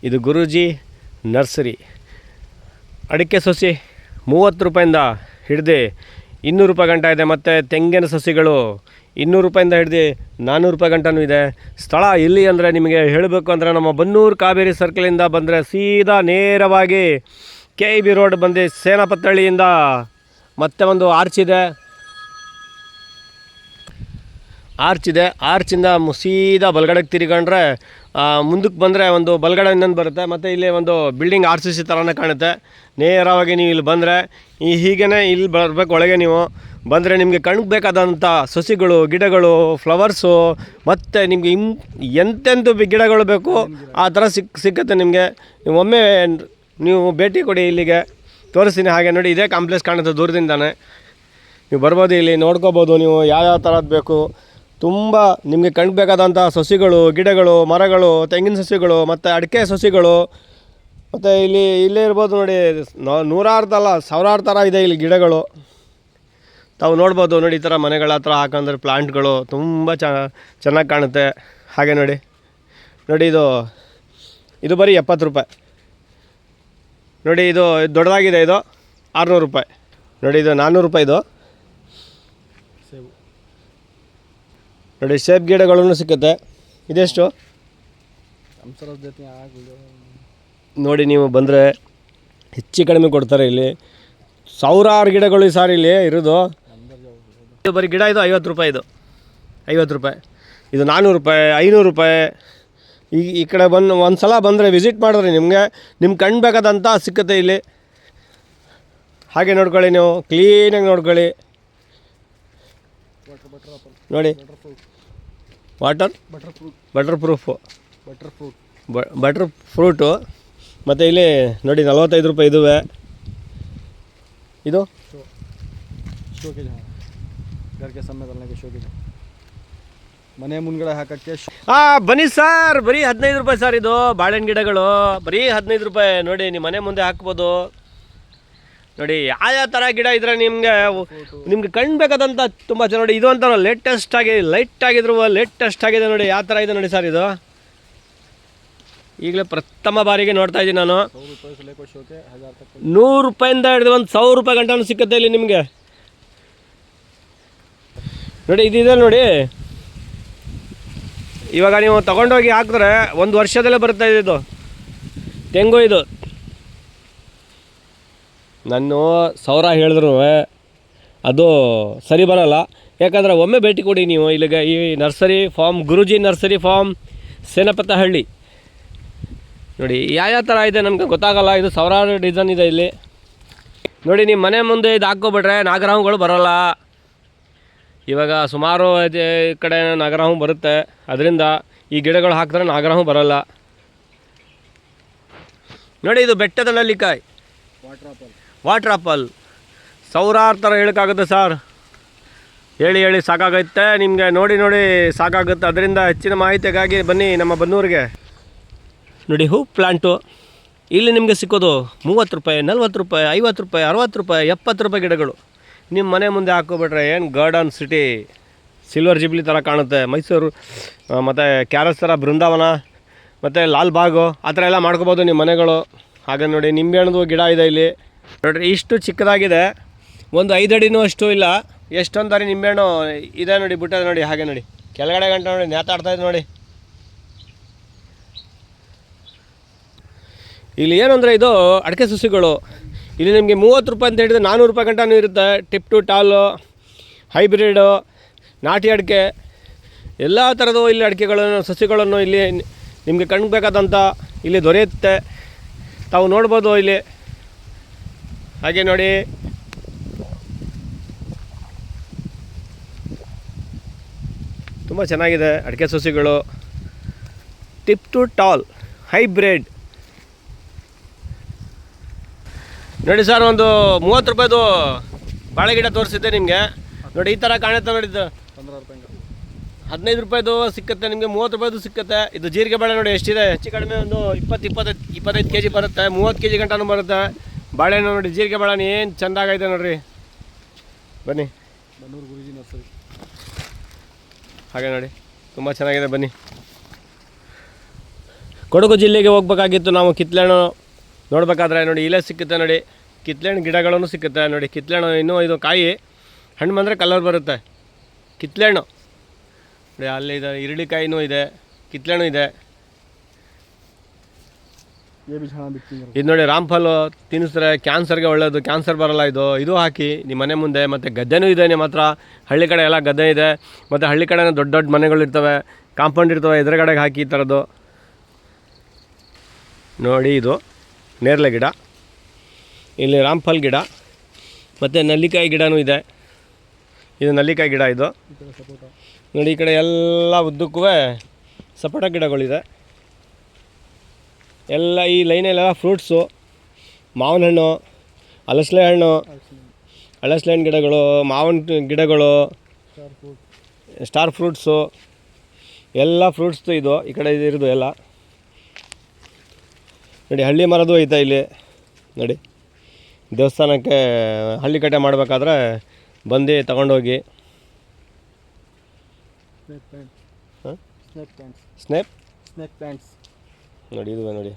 ಇದು ಗುರೂಜಿ ನರ್ಸರಿ. ಅಡಿಕೆ ಸಸಿ 30 ರೂಪಾಯಿಂದ ಹಿಡ್ದು 200 ರೂಪಾಯಿ ಗಂಟ ಇದೆ. ಮತ್ತು ತೆಂಗಿನ ಸಸಿಗಳು 200 ರೂಪಾಯಿಂದ ಹಿಡ್ದು 400 ರೂಪಾಯಿ ಗಂಟನೂ ಇದೆ. ಸ್ಥಳ ಎಲ್ಲಿ ಅಂದರೆ ನಿಮಗೆ ಹೇಳಬೇಕು ಅಂದರೆ ನಮ್ಮ ಬನ್ನೂರು ಕಾವೇರಿ ಸರ್ಕಲಿಂದ ಬಂದರೆ ಸೀದಾ ನೇರವಾಗಿ KIB ರೋಡ್ ಬಂದು ಸೇನಾಪತ್ತಹಳ್ಳಿಯಿಂದ ಮತ್ತೆ ಒಂದು ಆರ್ಚ್ ಇದೆ. ಆರ್ಚಿಂದ ಸೀದಾ ಬಲಗಡೆಗೆ ತಿರುಗೊಂಡ್ರೆ ಮುಂದಕ್ಕೆ ಬಂದರೆ ಒಂದು ಬಲಗಡೆ ಇನ್ನೊಂದು ಬರುತ್ತೆ. ಮತ್ತು ಇಲ್ಲಿ ಒಂದು ಬಿಲ್ಡಿಂಗ್ RCC ಥರನೇ ಕಾಣುತ್ತೆ. ನೇರವಾಗಿ ನೀವು ಇಲ್ಲಿ ಬಂದರೆ ಹೀಗೇ ಇಲ್ಲಿ ಬರಬೇಕು. ಒಳಗೆ ನೀವು ಬಂದರೆ ನಿಮಗೆ ಕಣ್ಗೆ ಬೇಕಾದಂಥ ಸಸಿಗಳು, ಗಿಡಗಳು, ಫ್ಲವರ್ಸು, ಮತ್ತು ನಿಮಗೆ ಎಂತೆಂಥ ಗಿಡಗಳು ಬೇಕು ಆ ಥರ ಸಿಕ್ಕತ್ತೆ ನಿಮಗೆ. ಒಮ್ಮೆ ನೀವು ಭೇಟಿ ಕೊಡಿ, ಇಲ್ಲಿಗೆ ತೋರಿಸ್ತೀನಿ. ಹಾಗೆ ನೋಡಿ, ಇದೇ ಕಾಂಪ್ಲೆಕ್ಸ್ ಕಾಣುತ್ತೆ ದೂರದಿಂದಾನೆ. ನೀವು ಬರ್ಬೋದು, ಇಲ್ಲಿ ನೋಡ್ಕೋಬೋದು. ನೀವು ಯಾವ್ಯಾವ ಥರದ್ದು ಬೇಕು, ತುಂಬ ನಿಮಗೆ ಕಣ್ಗೆ ಬೇಕಾದಂಥ ಸಸಿಗಳು, ಗಿಡಗಳು, ಮರಗಳು, ತೆಂಗಿನ ಸಸಿಗಳು ಮತ್ತು ಅಡಿಕೆ ಸಸಿಗಳು. ಮತ್ತು ಇಲ್ಲೇ ಇರ್ಬೋದು ನೋಡಿ, ನೂರಾರ್ದಲ್ಲ ಸಾವಿರಾರು ಥರ ಇದೆ ಇಲ್ಲಿ ಗಿಡಗಳು. ತಾವು ನೋಡ್ಬೋದು ನೋಡಿ, ಈ ಥರ ಮನೆಗಳ ಹತ್ರ ಹಾಕಂದ್ರೆ ಪ್ಲಾಂಟ್ಗಳು ತುಂಬ ಚೆನ್ನಾಗಿ ಕಾಣುತ್ತೆ. ಹಾಗೆ ನೋಡಿ ಇದು ಬರೀ 70 ರೂಪಾಯಿ. ನೋಡಿ ಇದು ದೊಡ್ಡದಾಗಿದೆ, ಇದು 600 ರೂಪಾಯಿ. ನೋಡಿ ಇದು 400 ರೂಪಾಯಿದು. ನೋಡಿ ಸೇಬ್ ಗಿಡಗಳನ್ನು ಸಿಕ್ಕುತ್ತೆ. ಇದೆಷ್ಟು ನೋಡಿ, ನೀವು ಬಂದರೆ ಹೆಚ್ಚು ಕಡಿಮೆ ಕೊಡ್ತಾರೆ. ಇಲ್ಲಿ ಸಾವಿರಾರು ಗಿಡಗಳು ಸಾರ್ ಇಲ್ಲಿ ಇರೋದು. ಇದು ಬರೀ ಗಿಡ ಇದು 50 ರೂಪಾಯಿ. ಇದು 50 ರೂಪಾಯಿ. ಇದು 400 ರೂಪಾಯಿ, 500 ರೂಪಾಯಿ. ಈ ಕಡೆ ಒಂದು ಸಲ ಬಂದರೆ ವಿಸಿಟ್ ಮಾಡಿದ್ರೆ ನಿಮ್ಮ ಕಣ್ಣು ಬೇಕಾದಂಥ ಸಿಕ್ಕುತ್ತೆ ಇಲ್ಲಿ. ಹಾಗೆ ನೋಡ್ಕೊಳ್ಳಿ, ನೀವು ಕ್ಲೀನಾಗಿ ನೋಡ್ಕೊಳ್ಳಿ. ನೋಡಿ ಬಟರ್ ಫ್ರೂಟು. ಮತ್ತು ಇಲ್ಲಿ ನೋಡಿ 45 ರೂಪಾಯಿ ಇದುವೆ. ಇದು ಮನೆ ಮುಂದ್ಗಡೆ ಹಾಕಕ್ಕೆ. ಬನ್ನಿ ಸರ್, ಬರೀ 15 ರೂಪಾಯಿ ಸರ್. ಇದು ಬಾಳೆಹಣ್ಣು ಗಿಡಗಳು ಬರೀ 15 ರೂಪಾಯಿ. ನೋಡಿ, ನಿಮ್ಮ ಮನೆ ಮುಂದೆ ಹಾಕ್ಬೋದು. ನೋಡಿ ಯಾವ ಥರ ಗಿಡ ಇದ್ರೆ ನಿಮ್ಗೆ ಕಣ್ಣು ಬೇಕಾದಂಥ ತುಂಬ ಚೆನ್ನಾಗಿ. ನೋಡಿ ಇದು ಅಂತ ಲೇಟೆಸ್ಟ್ ಆಗಿದೆ ನೋಡಿ. ಯಾವ ಥರ ಇದೆ ನೋಡಿ ಸರ್. ಇದು ಈಗಲೇ ಪ್ರಥಮ ಬಾರಿಗೆ ನೋಡ್ತಾ ಇದ್ದೀನಿ ನಾನು. 100 ರೂಪಾಯಿಂದ ಹಿಡಿದು 1000 ರೂಪಾಯಿ ಗಂಟನೂ ಸಿಕ್ಕತ್ತೆ ಇಲ್ಲಿ ನಿಮಗೆ. ನೋಡಿ ಇದಿದೆ ನೋಡಿ. ಇವಾಗ ನೀವು ತೊಗೊಂಡೋಗಿ ಹಾಕಿದ್ರೆ 1 ವರ್ಷದಲ್ಲೇ ಬರುತ್ತೆ ಇದು ತೆಂಗು. ಇದು ನಾನು 1000 ಹೇಳಿದ್ರು ಅದು ಸರಿ ಬರೋಲ್ಲ. ಯಾಕಂದರೆ ಒಮ್ಮೆ ಭೇಟಿ ಕೊಡಿ ನೀವು ಇಲ್ಲಿಗೆ. ಈ nursery farm, Guruji nursery farm, Senapathahalli. ನೋಡಿ ಯಾವ ಥರ ಇದೆ ನಮಗೆ ಗೊತ್ತಾಗಲ್ಲ. ಇದು ಸಾವಿರಾರು ಡಿಸೈನ್ ಇದೆ ಇಲ್ಲಿ. ನೋಡಿ, ನಿಮ್ಮ ಮನೆ ಮುಂದೆ ಇದು ಹಾಕ್ಕೊಬಿಟ್ರೆ ನಾಗರಹಾವುಗಳು ಬರೋಲ್ಲ. ಇವಾಗ ಸುಮಾರು ಈ ಕಡೆ ನಾಗರಹಾವು ಬರುತ್ತೆ. ಅದರಿಂದ ಈ ಗಿಡಗಳು ಹಾಕಿದ್ರೆ ನಾಗರಹಾವು ಬರೋಲ್ಲ. ನೋಡಿ ಇದು ಬೆಟ್ಟದ ನೆಲ್ಲಿಕಾಯಿ, ವಾಟರ್ ಆಪಲ್. ಸಾವಿರಾರು ಥರ ಹೇಳೋಕ್ಕಾಗುತ್ತೆ ಸರ್. ಹೇಳಿ ಸಾಕಾಗುತ್ತೆ ನಿಮಗೆ. ನೋಡಿ ಸಾಕಾಗುತ್ತೆ. ಅದರಿಂದ ಹೆಚ್ಚಿನ ಮಾಹಿತಿಗಾಗಿ ಬನ್ನಿ ನಮ್ಮ ಬನ್ನೂರಿಗೆ. ನೋಡಿ ಹೂ ಪ್ಲಾಂಟು ಇಲ್ಲಿ ನಿಮಗೆ ಸಿಕ್ಕೋದು 30 ರೂಪಾಯಿ, 40 ರೂಪಾಯಿ, 50 ರೂಪಾಯಿ, 60 ರೂಪಾಯಿ, 70 ರೂಪಾಯಿ ಗಿಡಗಳು. ನಿಮ್ಮ ಮನೆ ಮುಂದೆ ಹಾಕ್ಕೊಬಿಟ್ರೆ ಏನು ಗಾರ್ಡನ್ ಸಿಟಿ, ಸಿಲ್ವರ್ ಜಿಬ್ಲಿ ಥರ ಕಾಣುತ್ತೆ. ಮೈಸೂರು ಮತ್ತು ಕ್ಯಾರಸ್ ಥರ ಬೃಂದಾವನ ಮತ್ತು ಲಾಲ್ಬಾಗು ಆ ಥರ ಎಲ್ಲ ಮಾಡ್ಕೋಬೋದು ನಿಮ್ಮ ಮನೆಗಳು. ಹಾಗೆ ನೋಡಿ ನಿಂಬೆಹಣ್ಣು ಗಿಡ ಇದೆ ಇಲ್ಲಿ. ನೋಡಿರಿ ಇಷ್ಟು ಚಿಕ್ಕದಾಗಿದೆ, ಒಂದು 5 ಅಡಿನೂ ಅಷ್ಟು ಇಲ್ಲ. ಎಷ್ಟೊಂದು ನಿಂಬೆಹಣ್ಣು ಇದೆ ನೋಡಿ, ಬಿಟ್ಟದೆ ನೋಡಿ. ಹಾಗೆ ನೋಡಿ ಕೆಳಗಡೆ ಗಂಟೆ ನೋಡಿ ನೇತಾಡ್ತಾಯಿದೆ ನೋಡಿ. ಇಲ್ಲಿ ಏನು ಅಂದರೆ ಇದು ಅಡಿಕೆ ಸಸಿಗಳು. ಇಲ್ಲಿ ನಿಮಗೆ 30 ರೂಪಾಯಿ ಅಂತ ಹಿಡಿದು 400 ರೂಪಾಯಿ ಗಂಟನೂ ಇರುತ್ತೆ. ಟಿಪ್ ಟು ಟಾಲು, ಹೈಬ್ರಿಡು, ನಾಟಿ ಅಡಿಕೆ, ಎಲ್ಲ ಥರದ್ದು ಇಲ್ಲಿ ಅಡಿಕೆಗಳನ್ನು, ಸಸಿಗಳನ್ನು ಇಲ್ಲಿ ನಿಮಗೆ ಕಣ್ಗೆ ಬೇಕಾದಂಥ ಇಲ್ಲಿ ದೊರೆಯುತ್ತೆ. ತಾವು ನೋಡ್ಬೋದು ಇಲ್ಲಿ. ಹಾಗೆ ನೋಡಿ ತುಂಬ ಚೆನ್ನಾಗಿದೆ ಅಡಿಕೆ ಸಸಿಗಳು. Tip to tall, hybrid. ನೋಡಿ ಸರ್, ಒಂದು 30 ರೂಪಾಯಿದು ಬಾಳೆ ಗಿಡ ತೋರಿಸಿದ್ದೆ ನಿಮಗೆ. ನೋಡಿ ಈ ಥರ ಕಾಣುತ್ತೆ ನೋಡಿದ್ದು. 15 ರೂಪಾಯಿದು ಸಿಕ್ಕತ್ತೆ ನಿಮಗೆ, 30 ರೂಪಾಯಿದು ಸಿಕ್ಕತ್ತೆ. ಇದು ಜೀರಿಗೆ ಬಾಳೆ ನೋಡಿ ಎಷ್ಟಿದೆ. ಹೆಚ್ಚು ಕಡಿಮೆ ಒಂದು 20-25 kg ಬರುತ್ತೆ, 30 kg ಗಂಟನೂ ಬರುತ್ತೆ. ಬಾಳೆಹಣ್ಣು ನೋಡಿ, ಜೀರಿಗೆ ಬಾಳೆಹಣ್ಣು ಏನು ಚೆಂದಾಗೈತೆ ನೋಡಿರಿ. ಬನ್ನಿ ಬನ್ನೂರು ಗುರೂಜಿ ನರ್ಸರಿ. ಹಾಗೆ ನೋಡಿ ತುಂಬ ಚೆನ್ನಾಗಿದೆ. ಬನ್ನಿ ಕೊಡಗು ಜಿಲ್ಲೆಗೆ ಹೋಗ್ಬೇಕಾಗಿತ್ತು ನಾವು. ಕಿತ್ಳೆಹಣ್ಣು ನೋಡಬೇಕಾದ್ರೆ ನೋಡಿ ಇಲ್ಲೇ ಸಿಕ್ಕುತ್ತೆ ನೋಡಿ, ಕಿತ್ಳೆಹಣ್ಣು ಗಿಡಗಳನ್ನು ಸಿಕ್ಕುತ್ತೆ ನೋಡಿ. ಕಿತ್ಳೆಹಣ್ಣು ಇನ್ನೂ ಇದು ಕಾಯಿ ಹಣ್ಣು ಬಂದರೆ ಕಲರ್ ಬರುತ್ತೆ. ಕಿತ್ಳೆಹಣ್ಣು ನೋಡಿ ಅಲ್ಲಿ ಇದೆ, ಇರಳಿಕಾಯಿನೂ ಇದೆ, ಕಿತ್ಳೆಹಣ್ಣು ಇದೆ. ये भी छाना बिकती है। ಇದು ನೋಡಿ ರಾಮ್ಫಲ್ ತಿನ್ನಿಸಿದ್ರೆ ಕ್ಯಾನ್ಸರ್ಗೆ ಒಳ್ಳೆಯದು, ಕ್ಯಾನ್ಸರ್ ಬರಲ್ಲ. ಇದು ಹಾಕಿ ನಿಮ್ಮ ಮನೆ ಮುಂದೆ. ಮತ್ತು ಗದ್ದೆನೂ ಇದೆ ನಿಮ್ಮ ಹತ್ರ, ಹಳ್ಳಿ ಕಡೆ ಎಲ್ಲ ಗದ್ದೆ ಇದೆ. ಮತ್ತು ಹಳ್ಳಿ ಕಡೆ ದೊಡ್ಡ ದೊಡ್ಡ ಮನೆಗಳಿರ್ತವೆ, ಕಾಂಪೌಂಡ್ ಇರ್ತವೆ, ಎದುರುಗಡೆಗೆ ಹಾಕಿ ಈ ಥರದ್ದು ನೋಡಿ. ಇದು ನೇರಳೆ ಗಿಡ, ಇಲ್ಲಿ ರಾಮ್ಫಲ್ ಗಿಡ, ಮತ್ತು ನಲ್ಲಿಕಾಯಿ ಗಿಡನೂ ಇದೆ. ಇದು ನಲ್ಲಿಕಾಯಿ ಗಿಡ. ಇದು ನೋಡಿ ಈ ಕಡೆ ಎಲ್ಲ ಉದ್ದಕ್ಕೂ ಸಪೋಟ ಗಿಡಗಳಿದೆ. ಎಲ್ಲ ಈ ಲೈನಲ್ಲೆಲ್ಲ ಫ್ರೂಟ್ಸು, ಮಾವಿನ ಹಣ್ಣು, ಹಲಸಲೆ ಹಣ್ಣು, ಹಲಸಲೆ ಹಣ್ಣು ಗಿಡಗಳು, ಮಾವಿನ ಗಿಡಗಳು, ಸ್ಟಾರ್ ಫ್ರೂಟ್ಸು, ಎಲ್ಲ ಫ್ರೂಟ್ಸ್ದು ಇದು ಈ ಕಡೆ ಇರೋದು ಎಲ್ಲ ನೋಡಿ. ಹಳ್ಳಿ ಮರದು ಐತೆ ಇಲ್ಲಿ ನೋಡಿ. ದೇವಸ್ಥಾನಕ್ಕೆ ಹಳ್ಳಿ ಕಟ್ಟೆ ಮಾಡಬೇಕಾದ್ರೆ ಬಂದು ತಗೊಂಡೋಗಿ. ಸ್ನೇಪ್ ನೋಡಿ, ಇದು ನೋಡಿ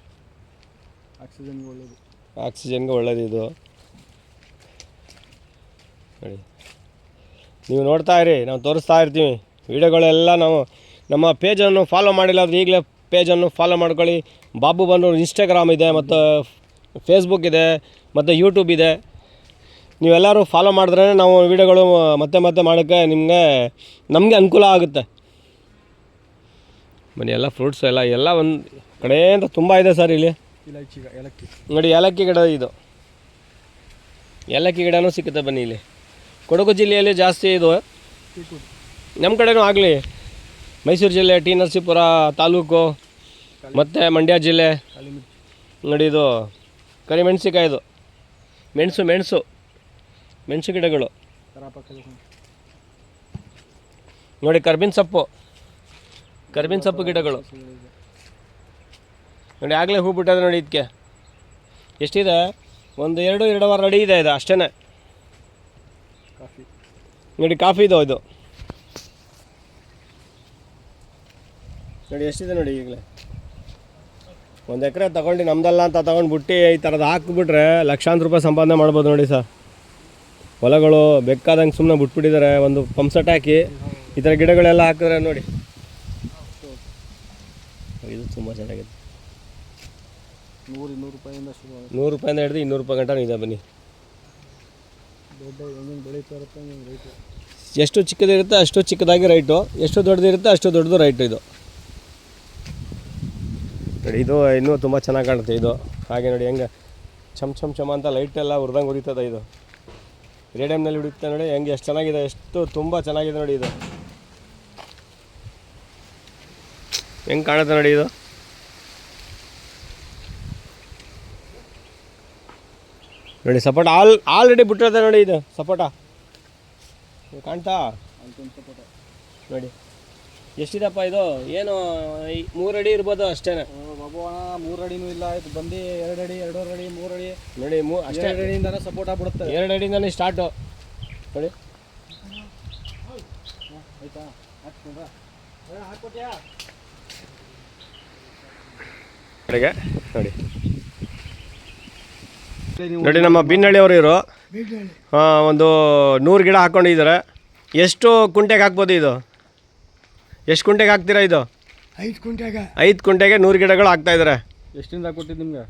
ಆಕ್ಸಿಜನ್ಗೆ ಒಳ್ಳೆಯದು ಇದು ನೋಡಿ. ನೀವು ನೋಡ್ತಾ ಇರಿ, ನಾವು ತೋರಿಸ್ತಾ ಇರ್ತೀವಿ ವೀಡಿಯೋಗಳೆಲ್ಲ. ನಾವು ನಮ್ಮ ಪೇಜನ್ನು ಫಾಲೋ ಮಾಡಿಲ್ಲ ಅಂದರೆ ಈಗಲೇ ಪೇಜನ್ನು ಫಾಲೋ ಮಾಡ್ಕೊಳ್ಳಿ. ಬಾಬು ಬಂದು ಇನ್ಸ್ಟಾಗ್ರಾಮ್ ಇದೆ, ಮತ್ತು ಫೇಸ್ಬುಕ್ ಇದೆ, ಮತ್ತು ಯೂಟ್ಯೂಬ್ ಇದೆ. ನೀವೆಲ್ಲರೂ ಫಾಲೋ ಮಾಡಿದ್ರೇ ನಾವು ವೀಡಿಯೋಗಳು ಮತ್ತೆ ಮತ್ತೆ ಮಾಡೋಕ್ಕೆ ನಮಗೆ ಅನುಕೂಲ ಆಗುತ್ತೆ. ಬನ್ನಿ, ಎಲ್ಲ ಫ್ರೂಟ್ಸ್ ಎಲ್ಲ ಒಂದು ಕಡೆಯಿಂದ ತುಂಬ ಇದೆ ಸರ್ ಇಲ್ಲಿ. ಏಲಕ್ಕಿ ನೋಡಿ, ಏಲಕ್ಕಿ ಗಿಡ ಇದು, ಏಲಕ್ಕಿ ಗಿಡನೂ ಸಿಗುತ್ತೆ. ಬನ್ನಿ, ಇಲ್ಲಿ ಕೊಡಗು ಜಿಲ್ಲೆಯಲ್ಲಿ ಜಾಸ್ತಿ ಇದು. ನಮ್ಮ ಕಡೆನೂ ಆಗಲಿ, ಮೈಸೂರು ಜಿಲ್ಲೆ, ಟಿ ನರಸೀಪುರ ತಾಲೂಕು, ಮತ್ತು ಮಂಡ್ಯ ಜಿಲ್ಲೆ ನೋಡಿ. ಇದು ಕರಿಮೆಣಸಿಕಾಯಿ, ಇದು ಮೆಣಸು ಗಿಡಗಳು ನೋಡಿ. ಕರ್ಬೇವಿನ ಸೊಪ್ಪು ಗಿಡಗಳು ನೋಡಿ. ಆಗಲೇ ಹೂ ಬಿಟ್ಟದೆ ನೋಡಿ. ಇದಕ್ಕೆ ಎಷ್ಟಿದೆ? ಒಂದು 2-2.5 ಅಡಿ ಇದೆ. ಇದು ಅಷ್ಟೇ ನೋಡಿ. ಕಾಫಿ ಇದು ನೋಡಿ ಎಷ್ಟಿದೆ ನೋಡಿ. ಈಗಲೇ 1 ಎಕರೆ ತಗೊಂಡು ನಮ್ದಲ್ಲ ಅಂತ ತಗೊಂಡ್ಬಿಟ್ಟು ಈ ಥರದ್ದು ಹಾಕಿಬಿಟ್ರೆ ಲಕ್ಷಾಂತರ ರೂಪಾಯಿ ಸಂಪಾದನೆ ಮಾಡ್ಬೋದು ನೋಡಿ ಸರ್. ಹೊಲಗಳು ಬೇಕಾದಂಗೆ ಸುಮ್ಮನೆ ಬಿಟ್ಬಿಟ್ಟಿದ್ದಾರೆ. ಒಂದು ಪಂಪ್ ಸೆಟ್ ಹಾಕಿ ಈ ಥರ ಗಿಡಗಳೆಲ್ಲ ಹಾಕಿದ್ರೆ ನೋಡಿ. ಇದು ತುಂಬ ಚೆನ್ನಾಗಿದೆ. 100 ರೂಪಾಯಿಂದ ಶುರು, 100 ರೂಪಾಯಿಂದ ಹಿಡಿದು 200 ರೂಪಾಯಿ ಗಂಟನೂ ಇದೆ. ಬನ್ನಿ, ಎಷ್ಟು ಚಿಕ್ಕದಿರುತ್ತೆ ಅಷ್ಟು ಚಿಕ್ಕದಾಗಿ ರೈಟು, ಎಷ್ಟು ದೊಡ್ಡದಿರುತ್ತೆ ಅಷ್ಟು ದೊಡ್ಡದು ರೈಟು. ಇದು ನೋಡಿ, ಇದು ಇನ್ನೂ ತುಂಬ ಚೆನ್ನಾಗಿ ಕಾಣುತ್ತೆ. ಇದು ಹಾಗೆ ನೋಡಿ ಹೆಂಗೆ ಚಮ್ ಅಂತ ಲೈಟೆಲ್ಲ ಉರ್ದಂಗೆ ಉರಿತದೆ. ಇದು ರೇಡಿಯಮ್ನಲ್ಲಿ ಉಡಿಯುತ್ತೆ ನೋಡಿ. ಹೆಂಗೆ ಎಷ್ಟು ಚೆನ್ನಾಗಿದೆ, ಎಷ್ಟು ತುಂಬ ಚೆನ್ನಾಗಿದೆ ನೋಡಿ. ಇದು ಹೆಂಗೆ ಕಾಣುತ್ತೆ ನೋಡಿ. ಇದು ನೋಡಿ ಸಪೋಟ ಆಲ್ರೆಡಿ ಬಿಟ್ಟಿರುತ್ತೆ ನೋಡಿ. ಇದು ಸಪೋಟ ಕಾಣ್ತಾ ನೋಡಿ. ಎಷ್ಟಿದಪ್ಪ ಇದು? ಏನು 3 ಅಡಿ ಇರ್ಬೋದು ಅಷ್ಟೇ. ಬಾಬು ಅಣ್ಣ 3 ಅಡಿನೂ ಇಲ್ಲ. ಇದು ಬಂದು 2 ಅಡಿ, 2.5 ಅಡಿ, 3 ಅಡಿ ನೋಡಿ. ಅಷ್ಟೇ 2 ಅಡಿಯಿಂದನೇ ಸಪೋರ್ಟ್ ಆಗ್ಬಿಡುತ್ತೆ. 2 ಅಡಿಯಿಂದನೇ ಸ್ಟಾರ್ಟು ನೋಡಿ. ಆಯ್ತಾ? ಹಾಕ್ಕೊಟ್ಯಾ ಕಡೆಗೆ ನೋಡಿ. ನೋಡಿ, ನಮ್ಮ ಬಿನ್ನಳ್ಳಿಯವರು ಇವರು ಒಂದು 100 ಗಿಡ ಹಾಕ್ಕೊಂಡಿದ್ದಾರೆ. ಎಷ್ಟು ಕುಂಟೆಗೆ ಹಾಕ್ಬೋದು ಇದು? ಎಷ್ಟು ಕುಂಟೆಗೆ ಹಾಕ್ತೀರಾ ಇದು? 5 ಕುಂಟೆಗೆ 100 ಗಿಡಗಳು ಹಾಕ್ತಾಯಿದ್ದಾರೆ. ಎಷ್ಟಿಂದ ಕೊಟ್ಟಿದ್ದು ನಿಮ್ಗೆ?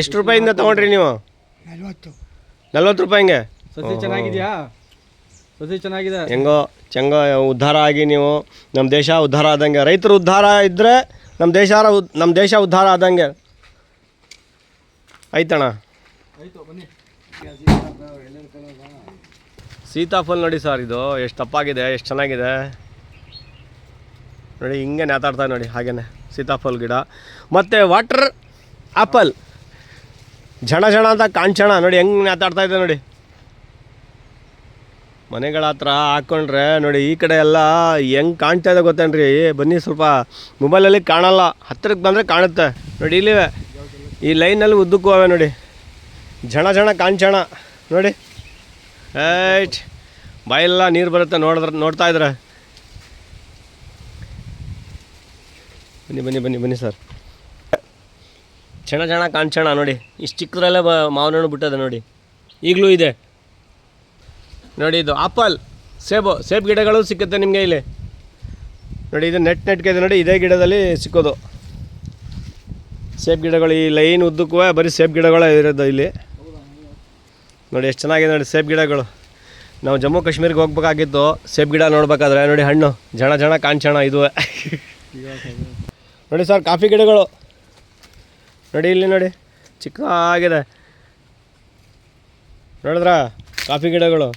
ಎಷ್ಟು ರೂಪಾಯಿಂದ ತೊಗೊಂಡ್ರಿ ನೀವು? 40 ರೂಪಾಯಿಗೆ. ಸಸಿ ಚೆನ್ನಾಗಿದೆಯಾ? ಸಸಿ ಚೆನ್ನಾಗಿದೆ. ಹೆಂಗೋ ಉದ್ಧಾರ ಆಗಿ ನೀವು, ನಮ್ಮ ದೇಶ ಉದ್ಧಾರ ಆದಂಗೆ. ರೈತರು ಉದ್ಧಾರ ಇದ್ದರೆ ನಮ್ಮ ದೇಶ ಉದ್ಧಾರ ಆದಂಗೆ. ಆಯ್ತಣ್ಣ. ಸೀತಾಫಲ ನೋಡಿ ಸರ್. ಇದು ಎಷ್ಟು ತಪ್ಪಾಗಿದೆ, ಎಷ್ಟು ಚೆನ್ನಾಗಿದೆ ನೋಡಿ. ಹಿಂಗೆ ನೇತಾಡ್ತಾ ನೋಡಿ. ಹಾಗೇ ಸೀತಾಫಲ ಗಿಡ ಮತ್ತು ವಾಟರ್ ಆ್ಯಪಲ್ ಝಣ ಅಂತ ಕಾಂಚಣ ನೋಡಿ. ಹೆಂಗೆ ನೇತಾಡ್ತಾ ಇದೆ ನೋಡಿ. ಮನೆಗಳ ಹತ್ರ ಹಾಕ್ಕೊಂಡ್ರೆ ನೋಡಿ ಈ ಕಡೆ ಎಲ್ಲ ಹೆಂಗೆ ಕಾಣ್ತಾ ಇದೆ ಗೊತ್ತೇನ್ರಿ? ಬನ್ನಿ, ಸ್ವಲ್ಪ ಮೊಬೈಲಲ್ಲಿ ಕಾಣಲ್ಲ, ಹತ್ತಿರಕ್ಕೆ ಬಂದರೆ ಕಾಣುತ್ತೆ ನೋಡಿ. ಇಲ್ಲಿವೆ ಈ ಲೈನಲ್ಲಿ ಉದ್ದಕ್ಕೂ ಅವೆ ನೋಡಿ. ಝಣ ಕಾಂಚಣ ನೋಡಿ. ಏಟ್ ಬಾಯೆಲ್ಲ ನೀರು ಬರುತ್ತೆ ನೋಡ್ತಾ ಇದ್ರೆ. ಬನ್ನಿ ಸರ್. ಚೆಣ ಕಾಂಚಣ ನೋಡಿ, ಇಷ್ಟು ಚಿಕ್ಕದ್ರಲ್ಲೇ ಮಾವಿನ ಹಣ್ಣು ಬಿಟ್ಟದೆ ನೋಡಿ, ಈಗಲೂ ಇದೆ ನೋಡಿ. ಇದು ಆಪಲ್, ಸೇಬು ಗಿಡಗಳು ಸಿಕ್ಕುತ್ತೆ ನಿಮಗೆ ಇಲ್ಲಿ ನೋಡಿ. ಇದು ನೆಟ್ಗೆ ಇದೆ ನೋಡಿ, ಇದೇ ಗಿಡದಲ್ಲಿ ಸಿಕ್ಕೋದು ಸೇಬು ಗಿಡಗಳು. ಈ ಲೈನ್ ಉದ್ದಕ್ಕೂ ಬರೀ ಸೇಬು ಗಿಡಗಳೇ ಇರೋದು ಇಲ್ಲಿ ನೋಡಿ. ಎಷ್ಟು ಚೆನ್ನಾಗಿದೆ ನೋಡಿ ಸೇಬು ಗಿಡಗಳು. ನಾವು ಜಮ್ಮು ಕಾಶ್ಮೀರಿಗೆ ಹೋಗ್ಬೇಕಾಗಿತ್ತು ಸೇಬು ಗಿಡ ನೋಡ್ಬೇಕಾದ್ರೆ ನೋಡಿ, ಹಣ್ಣು ಜಣ ಕಾಂಚಣ ಇದು ನೋಡಿ. ಸರ್ ಕಾಫಿ ಗಿಡಗಳು ನೋಡಿ, ಇಲ್ಲಿ ನೋಡಿ ಚಿಕ್ಕದಾಗಿದೆ ನೋಡಿದ್ರ. ಕಾಫಿ ಗಿಡಗಳು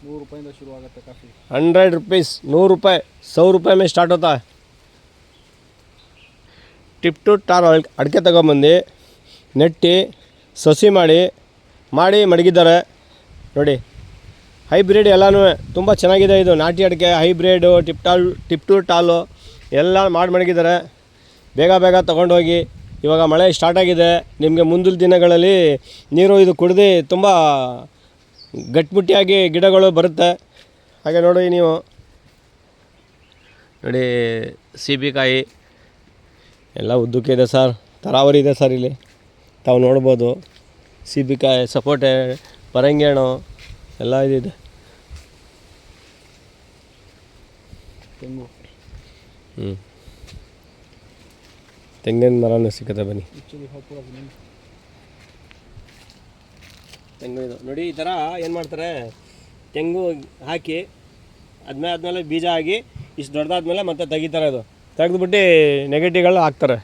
100 ರೂಪಾಯಿಂದ ಶುರು ಆಗುತ್ತೆ ಕಾಫಿ. 100 रुपीस, 100 रुपये, 100 रुपये में स्टार्ट होता है. ಟಿಪ್ ಟು ಟಾರ್ ಅಡಿಕೆ ತಗೊಂಬಂದು ನೆಟ್ಟಿ ಸಸಿ ಮಾಡಿ ಮಡಗಿದ್ದಾರೆ ನೋಡಿ. ಹೈಬ್ರಿಡ್ ಎಲ್ಲನೂ ತುಂಬ ಚೆನ್ನಾಗಿದೆ. ಇದು ನಾಟಿ ಅಡಿಕೆ ಹೈಬ್ರಿಡು ಟಿಪ್ ಟು ಟಾಲು ಎಲ್ಲ ಮಡಗಿದ್ದಾರೆ. ಬೇಗ ತೊಗೊಂಡೋಗಿ. ಇವಾಗ ಮಳೆ ಸ್ಟಾರ್ಟ್ ಆಗಿದೆ, ನಿಮಗೆ ಮುಂದಿನ ದಿನಗಳಲ್ಲಿ ನೀರು ಇದು ಕುಡ್ದು ತುಂಬ ಗಟ್ಟಿಮುಟ್ಟಿಯಾಗಿ ಗಿಡಗಳು ಬರುತ್ತೆ. ಹಾಗೆ ನೋಡಿ ನೀವು ನೋಡಿ, ಸೀಬೆಕಾಯಿ ಎಲ್ಲ ಉದ್ದಕ್ಕೆ ಇದೆ ಸರ್. ತರಾವರಿ ಇದೆ ಸರ್ ಇಲ್ಲಿ ತಾವು ನೋಡ್ಬೋದು. ಸೀಬೆಕಾಯಿ, ಸಪೋಟೆ, ಪರಂಗಿ ಹಣ್ಣು ಎಲ್ಲ ಇದಿದೆ. ತೆಂಗು, ತೆಂಗಿನ ಮರನೂ ಸಿಗುತ್ತೆ ಬನ್ನಿ. ತೆಂಗು ಇದು ನೋಡಿ. ಈ ಥರ ಏನು ಮಾಡ್ತಾರೆ, ತೆಂಗು ಹಾಕಿ ಆದಮೇಲೆ ಬೀಜ ಆಗಿ ಇಷ್ಟು ದೊಡ್ಡದಾದ್ಮೇಲೆ ಮತ್ತೆ ತೆಗಿತಾರೆ. ಅದು ತೆಗೆದುಬಿಟ್ಟು ನೆಗೆಟಿವ್ಗಳು ಹಾಕ್ತಾರೆ.